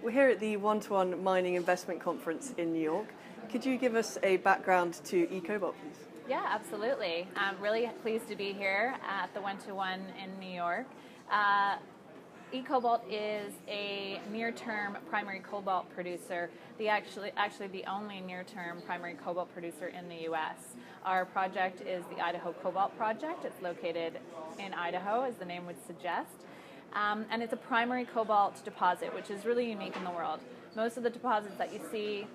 We're here at the One-to-One Mining Investment Conference in New York. Could you give us a background to eCobalt, please? Yeah, absolutely. I'm really pleased to be here at the One-to-One in New York. eCobalt is a near-term primary cobalt producer, actually the only near-term primary cobalt producer in the U.S. Our project is the Idaho Cobalt Project. It's located in Idaho, as the name would suggest. And it's a primary cobalt deposit, which is really unique in the world. Most of the deposits that you see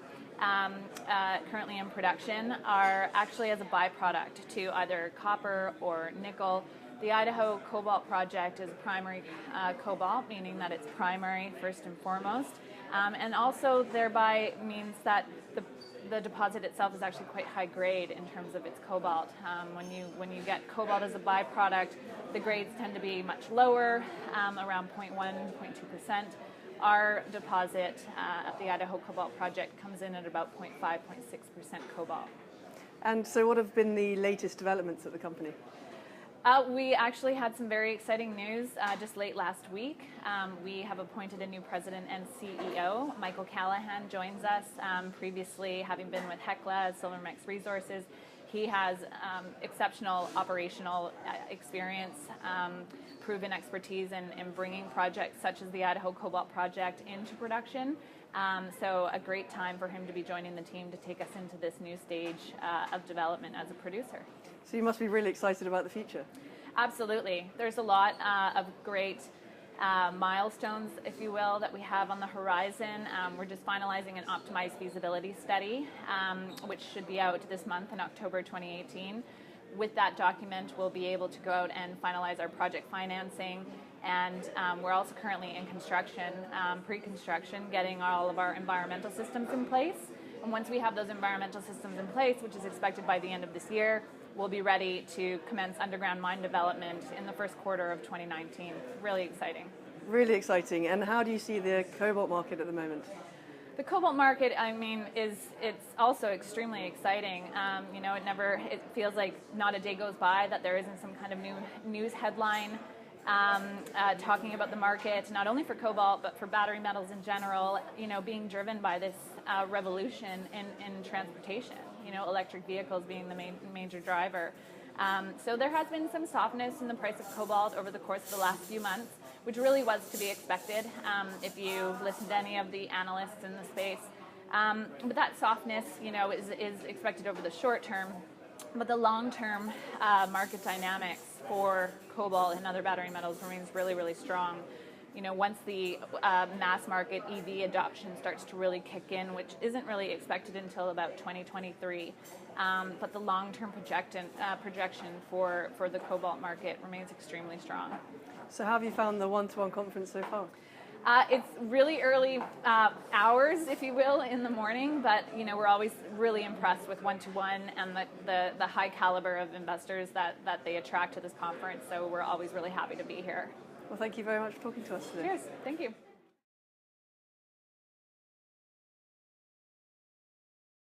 currently in production are actually as a byproduct to either copper or nickel. The Idaho Cobalt Project is primary cobalt, meaning that it's primary first and foremost, and also thereby means that the deposit itself is actually quite high grade in terms of its cobalt. When you get cobalt as a byproduct, the grades tend to be much lower, around 0.1, 0.2%. Our deposit at the Idaho Cobalt Project comes in at about 0.5, 0.6% cobalt. And so what have been the latest developments at the company? We actually had some very exciting news just late last week. We have appointed a new president and CEO. Michael Callahan joins us, previously having been with Hecla, Silvermex Resources. He has exceptional operational experience, proven expertise in bringing projects such as the Idaho Cobalt Project into production. So a great time for him to be joining the team to take us into this new stage of development as a producer. So you must be really excited about the future. Absolutely. There's a lot of great milestones, if you will, that we have on the horizon. We're just finalizing an optimized feasibility study, which should be out this month in October 2018. With that document, we'll be able to go out and finalize our project financing, and we're also currently in construction, pre-construction, getting all of our environmental systems in place. And once we have those environmental systems in place, which is expected by the end of this year, we'll be ready to commence underground mine development in the first quarter of 2019. Really exciting. Really exciting. And how do you see the cobalt market at the moment? The cobalt market, I mean, it's also extremely exciting. It feels like not a day goes by that there isn't some kind of new news headline talking about the market, not only for cobalt, but for battery metals in general, being driven by this revolution in transportation, electric vehicles being the major driver. So there has been some softness in the price of cobalt over the course of the last few months, which really was to be expected if you listen to any of the analysts in the space. But that softness, is expected over the short term. But the long-term market dynamics for cobalt and other battery metals remains really, really strong. Once the mass market EV adoption starts to really kick in, which isn't really expected until about 2023, but the long-term projection for the cobalt market remains extremely strong. So how have you found the One-to-One conference so far? It's really early hours, if you will, in the morning, but we're always really impressed with One-to-One and the high caliber of investors that they attract to this conference, so we're always really happy to be here. Well, thank you very much for talking to us today. Cheers. Thank you.